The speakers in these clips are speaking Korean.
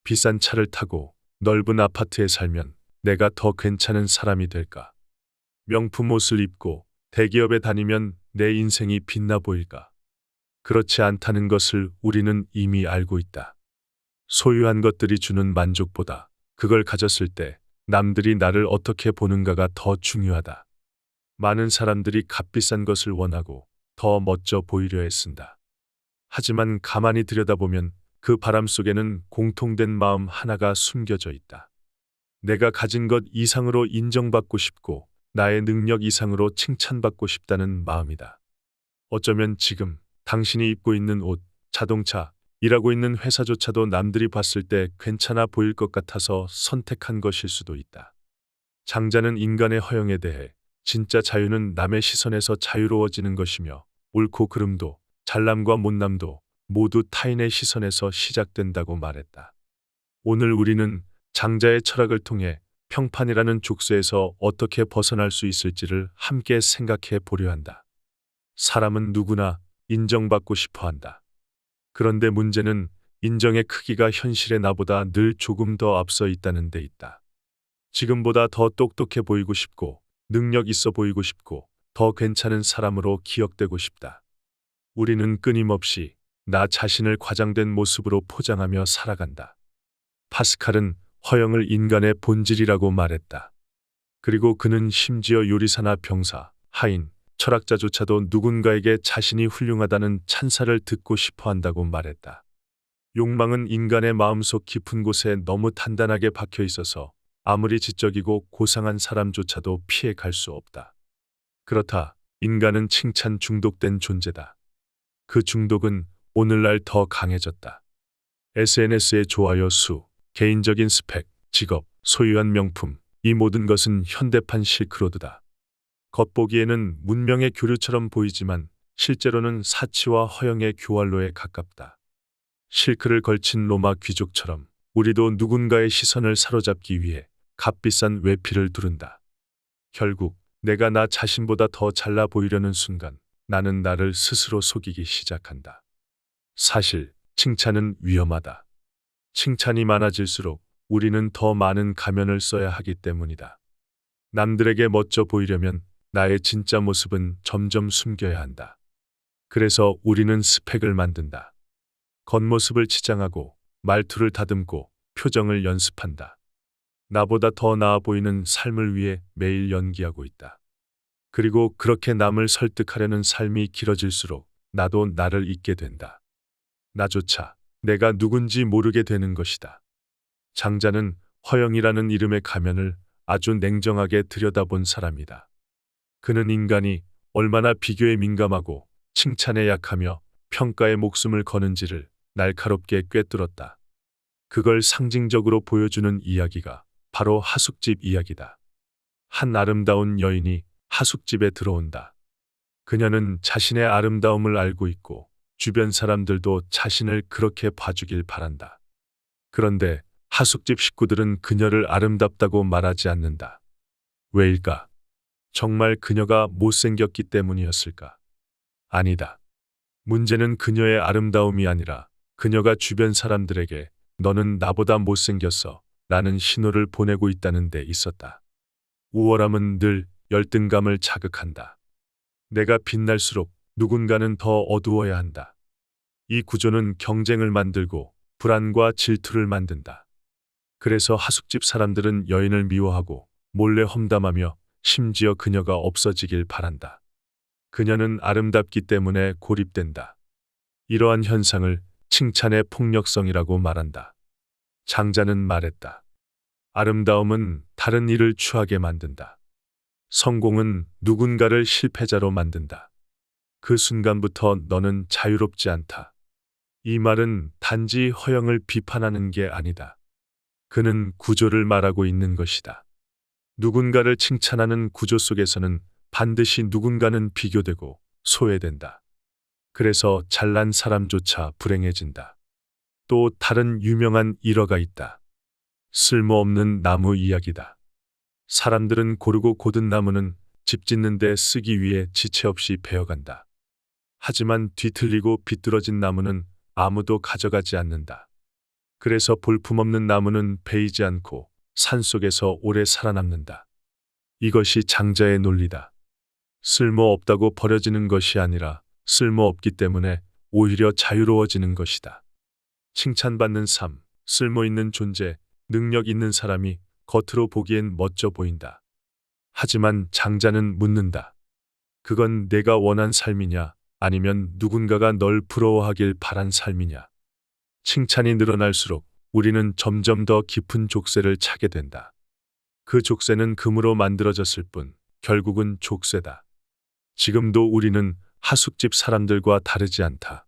비싼 차를 타고 넓은 아파트에 살면 내가 더 괜찮은 사람이 될까? 명품 옷을 입고 대기업에 다니면 내 인생이 빛나 보일까? 그렇지 않다는 것을 우리는 이미 알고 있다. 소유한 것들이 주는 만족보다 그걸 가졌을 때 남들이 나를 어떻게 보는가가 더 중요하다. 많은 사람들이 값비싼 것을 원하고 더 멋져 보이려 애쓴다. 하지만 가만히 들여다보면 그 바람 속에는 공통된 마음 하나가 숨겨져 있다. 내가 가진 것 이상으로 인정받고 싶고 나의 능력 이상으로 칭찬받고 싶다는 마음이다. 어쩌면 지금 당신이 입고 있는 옷, 자동차, 일하고 있는 회사조차도 남들이 봤을 때 괜찮아 보일 것 같아서 선택한 것일 수도 있다. 장자는 인간의 허영에 대해 진짜 자유는 남의 시선에서 자유로워지는 것이며 옳고 그름도 잘남과 못남도 모두 타인의 시선에서 시작된다고 말했다. 오늘 우리는 장자의 철학을 통해 평판이라는 족쇄에서 어떻게 벗어날 수 있을지를 함께 생각해 보려 한다. 사람은 누구나 인정받고 싶어 한다. 그런데 문제는 인정의 크기가 현실의 나보다 늘 조금 더 앞서 있다는 데 있다. 지금보다 더 똑똑해 보이고 싶고 능력 있어 보이고 싶고 더 괜찮은 사람으로 기억되고 싶다. 우리는 끊임없이 나 자신을 과장된 모습으로 포장하며 살아간다. 파스칼은 허영을 인간의 본질이라고 말했다. 그리고 그는 심지어 요리사나 병사, 하인, 철학자조차도 누군가에게 자신이 훌륭하다는 찬사를 듣고 싶어 한다고 말했다. 욕망은 인간의 마음속 깊은 곳에 너무 단단하게 박혀 있어서 아무리 지적이고 고상한 사람조차도 피해 갈 수 없다. 그렇다, 인간은 칭찬 중독된 존재다. 그 중독은 오늘날 더 강해졌다. SNS의 좋아요 수, 개인적인 스펙, 직업, 소유한 명품, 이 모든 것은 현대판 실크로드다. 겉보기에는 문명의 교류처럼 보이지만 실제로는 사치와 허영의 교활로에 가깝다. 실크를 걸친 로마 귀족처럼 우리도 누군가의 시선을 사로잡기 위해 값비싼 외피를 두른다. 결국 내가 나 자신보다 더 잘나 보이려는 순간 나는 나를 스스로 속이기 시작한다. 사실 칭찬은 위험하다. 칭찬이 많아질수록 우리는 더 많은 가면을 써야 하기 때문이다. 남들에게 멋져 보이려면 나의 진짜 모습은 점점 숨겨야 한다. 그래서 우리는 스펙을 만든다. 겉모습을 치장하고 말투를 다듬고 표정을 연습한다. 나보다 더 나아 보이는 삶을 위해 매일 연기하고 있다. 그리고 그렇게 남을 설득하려는 삶이 길어질수록 나도 나를 잊게 된다. 나조차 내가 누군지 모르게 되는 것이다. 장자는 허영이라는 이름의 가면을 아주 냉정하게 들여다본 사람이다. 그는 인간이 얼마나 비교에 민감하고 칭찬에 약하며 평가에 목숨을 거는지를 날카롭게 꿰뚫었다. 그걸 상징적으로 보여주는 이야기가 바로 하숙집 이야기다. 한 아름다운 여인이 하숙집에 들어온다. 그녀는 자신의 아름다움을 알고 있고 주변 사람들도 자신을 그렇게 봐주길 바란다. 그런데 하숙집 식구들은 그녀를 아름답다고 말하지 않는다. 왜일까? 정말 그녀가 못생겼기 때문이었을까? 아니다. 문제는 그녀의 아름다움이 아니라 그녀가 주변 사람들에게 너는 나보다 못생겼어 라는 신호를 보내고 있다는 데 있었다. 우월함은 늘 열등감을 자극한다. 내가 빛날수록 누군가는 더 어두워야 한다. 이 구조는 경쟁을 만들고 불안과 질투를 만든다. 그래서 하숙집 사람들은 여인을 미워하고 몰래 험담하며 심지어 그녀가 없어지길 바란다. 그녀는 아름답기 때문에 고립된다. 이러한 현상을 칭찬의 폭력성이라고 말한다. 장자는 말했다. 아름다움은 다른 이를 추하게 만든다. 성공은 누군가를 실패자로 만든다. 그 순간부터 너는 자유롭지 않다. 이 말은 단지 허영을 비판하는 게 아니다. 그는 구조를 말하고 있는 것이다. 누군가를 칭찬하는 구조 속에서는 반드시 누군가는 비교되고 소외된다. 그래서 잘난 사람조차 불행해진다. 또 다른 유명한 일화가 있다. 쓸모없는 나무 이야기다. 사람들은 고르고 고든 나무는 집 짓는 데 쓰기 위해 지체 없이 베어간다. 하지만 뒤틀리고 비뚤어진 나무는 아무도 가져가지 않는다. 그래서 볼품없는 나무는 베이지 않고 산속에서 오래 살아남는다. 이것이 장자의 논리다. 쓸모없다고 버려지는 것이 아니라 쓸모없기 때문에 오히려 자유로워지는 것이다. 칭찬받는 삶, 쓸모있는 존재, 능력 있는 사람이 겉으로 보기엔 멋져 보인다. 하지만 장자는 묻는다. 그건 내가 원한 삶이냐, 아니면 누군가가 널 부러워하길 바란 삶이냐. 칭찬이 늘어날수록 우리는 점점 더 깊은 족쇄를 차게 된다. 그 족쇄는 금으로 만들어졌을 뿐 결국은 족쇄다. 지금도 우리는 하숙집 사람들과 다르지 않다.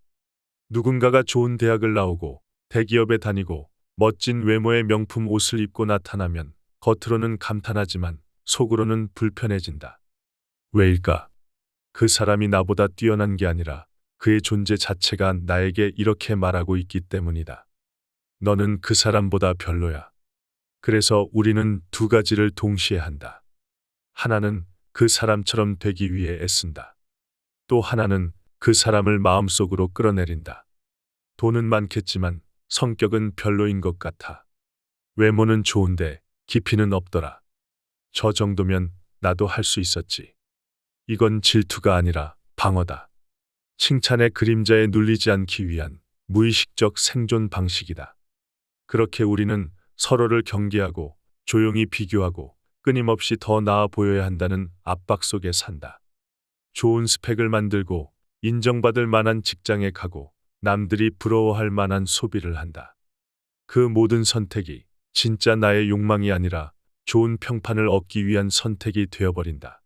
누군가가 좋은 대학을 나오고 대기업에 다니고 멋진 외모의 명품 옷을 입고 나타나면 겉으로는 감탄하지만 속으로는 불편해진다. 왜일까? 그 사람이 나보다 뛰어난 게 아니라 그의 존재 자체가 나에게 이렇게 말하고 있기 때문이다. 너는 그 사람보다 별로야. 그래서 우리는 두 가지를 동시에 한다. 하나는 그 사람처럼 되기 위해 애쓴다. 또 하나는 그 사람을 마음속으로 끌어내린다. 돈은 많겠지만 성격은 별로인 것 같아. 외모는 좋은데 깊이는 없더라. 저 정도면 나도 할 수 있었지. 이건 질투가 아니라 방어다. 칭찬의 그림자에 눌리지 않기 위한 무의식적 생존 방식이다. 그렇게 우리는 서로를 경계하고 조용히 비교하고 끊임없이 더 나아 보여야 한다는 압박 속에 산다. 좋은 스펙을 만들고 인정받을 만한 직장에 가고 남들이 부러워할 만한 소비를 한다. 그 모든 선택이 진짜 나의 욕망이 아니라 좋은 평판을 얻기 위한 선택이 되어버린다.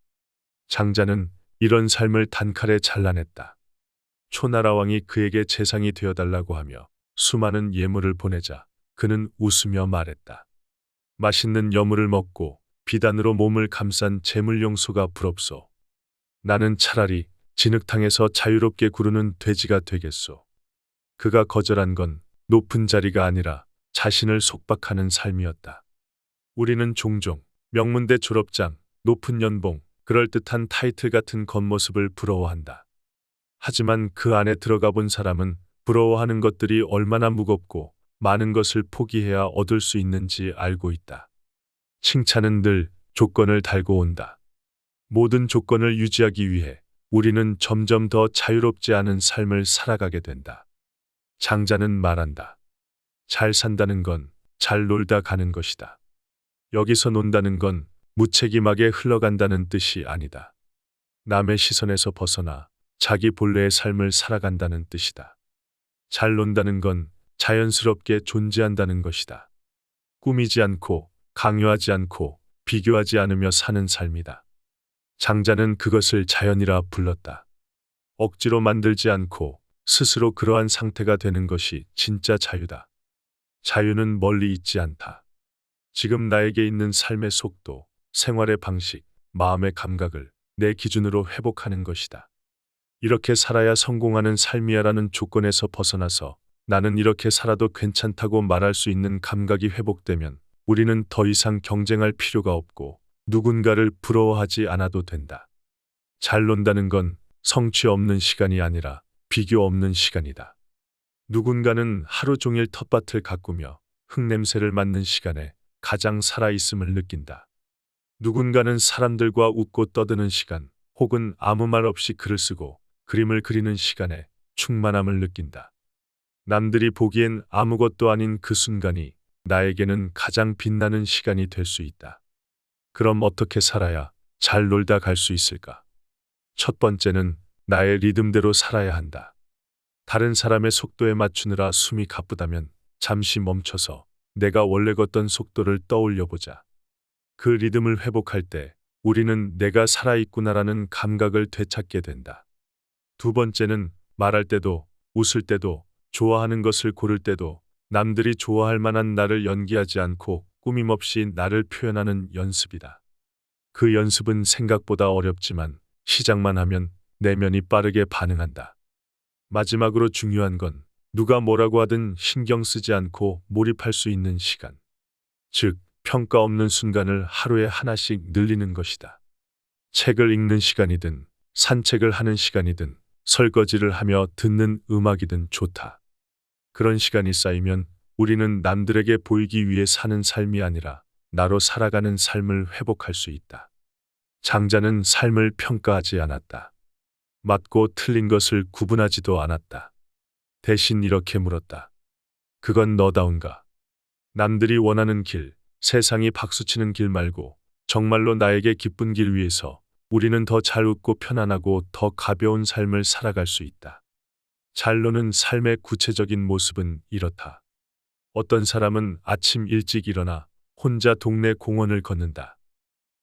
장자는 이런 삶을 단칼에 잘라냈다. 초나라 왕이 그에게 재상이 되어달라고 하며 수많은 예물을 보내자 그는 웃으며 말했다. 맛있는 여물을 먹고 비단으로 몸을 감싼 재물용소가 부럽소. 나는 차라리 진흙탕에서 자유롭게 구르는 돼지가 되겠소. 그가 거절한 건 높은 자리가 아니라 자신을 속박하는 삶이었다. 우리는 종종 명문대 졸업장, 높은 연봉, 그럴듯한 타이틀 같은 겉모습을 부러워한다. 하지만 그 안에 들어가 본 사람은 부러워하는 것들이 얼마나 무겁고 많은 것을 포기해야 얻을 수 있는지 알고 있다. 칭찬은 늘 조건을 달고 온다. 모든 조건을 유지하기 위해 우리는 점점 더 자유롭지 않은 삶을 살아가게 된다. 장자는 말한다. 잘 산다는 건 잘 놀다 가는 것이다. 여기서 논다는 건 무책임하게 흘러간다는 뜻이 아니다. 남의 시선에서 벗어나 자기 본래의 삶을 살아간다는 뜻이다. 잘 논다는 건 자연스럽게 존재한다는 것이다. 꾸미지 않고 강요하지 않고 비교하지 않으며 사는 삶이다. 장자는 그것을 자연이라 불렀다. 억지로 만들지 않고 스스로 그러한 상태가 되는 것이 진짜 자유다. 자유는 멀리 있지 않다. 지금 나에게 있는 삶의 속도, 생활의 방식, 마음의 감각을 내 기준으로 회복하는 것이다. 이렇게 살아야 성공하는 삶이야라는 조건에서 벗어나서 나는 이렇게 살아도 괜찮다고 말할 수 있는 감각이 회복되면 우리는 더 이상 경쟁할 필요가 없고 누군가를 부러워하지 않아도 된다. 잘 논다는 건 성취 없는 시간이 아니라 비교 없는 시간이다. 누군가는 하루 종일 텃밭을 가꾸며 흙냄새를 맡는 시간에 가장 살아있음을 느낀다. 누군가는 사람들과 웃고 떠드는 시간 혹은 아무 말 없이 글을 쓰고 그림을 그리는 시간에 충만함을 느낀다. 남들이 보기엔 아무것도 아닌 그 순간이 나에게는 가장 빛나는 시간이 될 수 있다. 그럼 어떻게 살아야 잘 놀다 갈 수 있을까? 첫 번째는 나의 리듬대로 살아야 한다. 다른 사람의 속도에 맞추느라 숨이 가쁘다면 잠시 멈춰서 내가 원래 걷던 속도를 떠올려 보자. 그 리듬을 회복할 때 우리는 내가 살아있구나라는 감각을 되찾게 된다. 두 번째는 말할 때도, 웃을 때도, 좋아하는 것을 고를 때도 남들이 좋아할 만한 나를 연기하지 않고 꾸밈없이 나를 표현하는 연습이다. 그 연습은 생각보다 어렵지만 시작만 하면 내면이 빠르게 반응한다. 마지막으로 중요한 건 누가 뭐라고 하든 신경 쓰지 않고 몰입할 수 있는 시간. 즉, 평가 없는 순간을 하루에 하나씩 늘리는 것이다. 책을 읽는 시간이든 산책을 하는 시간이든 설거지를 하며 듣는 음악이든 좋다. 그런 시간이 쌓이면 우리는 남들에게 보이기 위해 사는 삶이 아니라 나로 살아가는 삶을 회복할 수 있다. 장자는 삶을 평가하지 않았다. 맞고 틀린 것을 구분하지도 않았다. 대신 이렇게 물었다. 그건 너다운가? 남들이 원하는 길, 세상이 박수치는 길 말고 정말로 나에게 기쁜 길 위에서 우리는 더 잘 웃고 편안하고 더 가벼운 삶을 살아갈 수 있다. 잘 노는 삶의 구체적인 모습은 이렇다. 어떤 사람은 아침 일찍 일어나 혼자 동네 공원을 걷는다.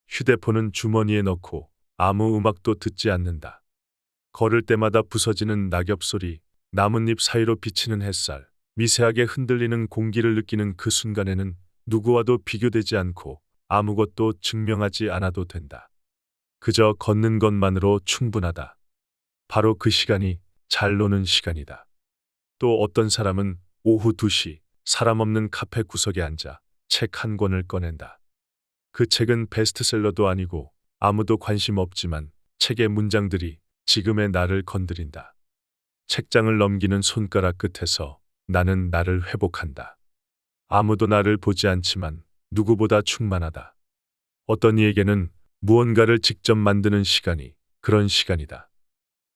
휴대폰은 주머니에 넣고 아무 음악도 듣지 않는다. 걸을 때마다 부서지는 낙엽 소리, 나뭇잎 사이로 비치는 햇살, 미세하게 흔들리는 공기를 느끼는 그 순간에는 누구와도 비교되지 않고 아무것도 증명하지 않아도 된다. 그저 걷는 것만으로 충분하다. 바로 그 시간이 잘 노는 시간이다. 또 어떤 사람은 오후 2시 사람 없는 카페 구석에 앉아 책 한 권을 꺼낸다. 그 책은 베스트셀러도 아니고 아무도 관심 없지만 책의 문장들이 지금의 나를 건드린다. 책장을 넘기는 손가락 끝에서 나는 나를 회복한다. 아무도 나를 보지 않지만 누구보다 충만하다. 어떤 이에게는 무언가를 직접 만드는 시간이 그런 시간이다.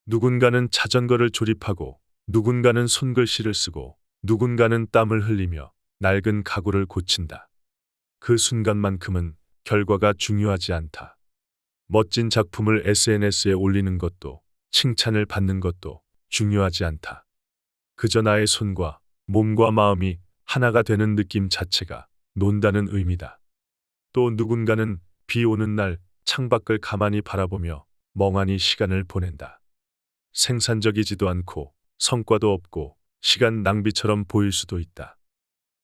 누군가는 자전거를 조립하고 누군가는 손글씨를 쓰고 누군가는 땀을 흘리며 낡은 가구를 고친다. 그 순간만큼은 결과가 중요하지 않다. 멋진 작품을 SNS에 올리는 것도 칭찬을 받는 것도 중요하지 않다. 그저 나의 손과 몸과 마음이 하나가 되는 느낌 자체가 논다는 의미다. 또 누군가는 비 오는 날 창밖을 가만히 바라보며 멍하니 시간을 보낸다. 생산적이지도 않고 성과도 없고 시간 낭비처럼 보일 수도 있다.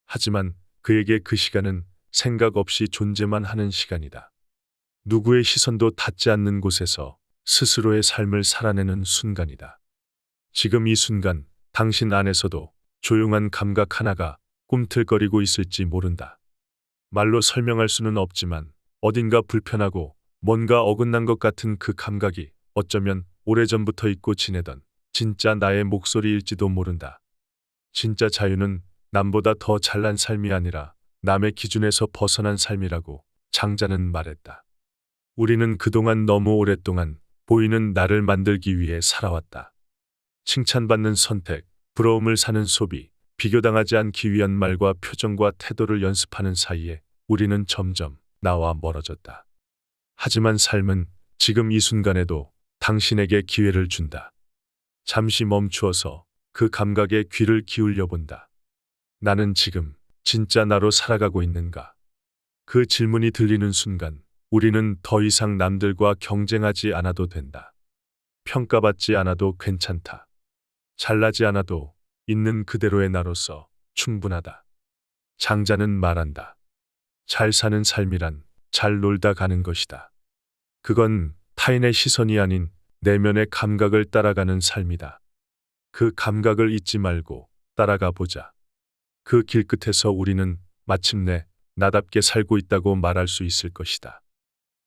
하지만 그에게 그 시간은 생각 없이 존재만 하는 시간이다. 누구의 시선도 닿지 않는 곳에서 스스로의 삶을 살아내는 순간이다. 지금 이 순간 당신 안에서도 조용한 감각 하나가 꿈틀거리고 있을지 모른다. 말로 설명할 수는 없지만 어딘가 불편하고 뭔가 어긋난 것 같은 그 감각이 어쩌면 오래전부터 잊고 지내던 진짜 나의 목소리일지도 모른다. 진짜 자유는 남보다 더 잘난 삶이 아니라 남의 기준에서 벗어난 삶이라고 장자는 말했다. 우리는 그동안 너무 오랫동안 보이는 나를 만들기 위해 살아왔다. 칭찬받는 선택, 부러움을 사는 소비, 비교당하지 않기 위한 말과 표정과 태도를 연습하는 사이에 우리는 점점 나와 멀어졌다. 하지만 삶은 지금 이 순간에도 당신에게 기회를 준다. 잠시 멈추어서 그 감각에 귀를 기울여 본다. 나는 지금 진짜 나로 살아가고 있는가? 그 질문이 들리는 순간 우리는 더 이상 남들과 경쟁하지 않아도 된다. 평가받지 않아도 괜찮다. 잘나지 않아도 있는 그대로의 나로서 충분하다. 장자는 말한다. 잘 사는 삶이란 잘 놀다 가는 것이다. 그건 타인의 시선이 아닌 내면의 감각을 따라가는 삶이다. 그 감각을 잊지 말고 따라가 보자. 그 길 끝에서 우리는 마침내 나답게 살고 있다고 말할 수 있을 것이다.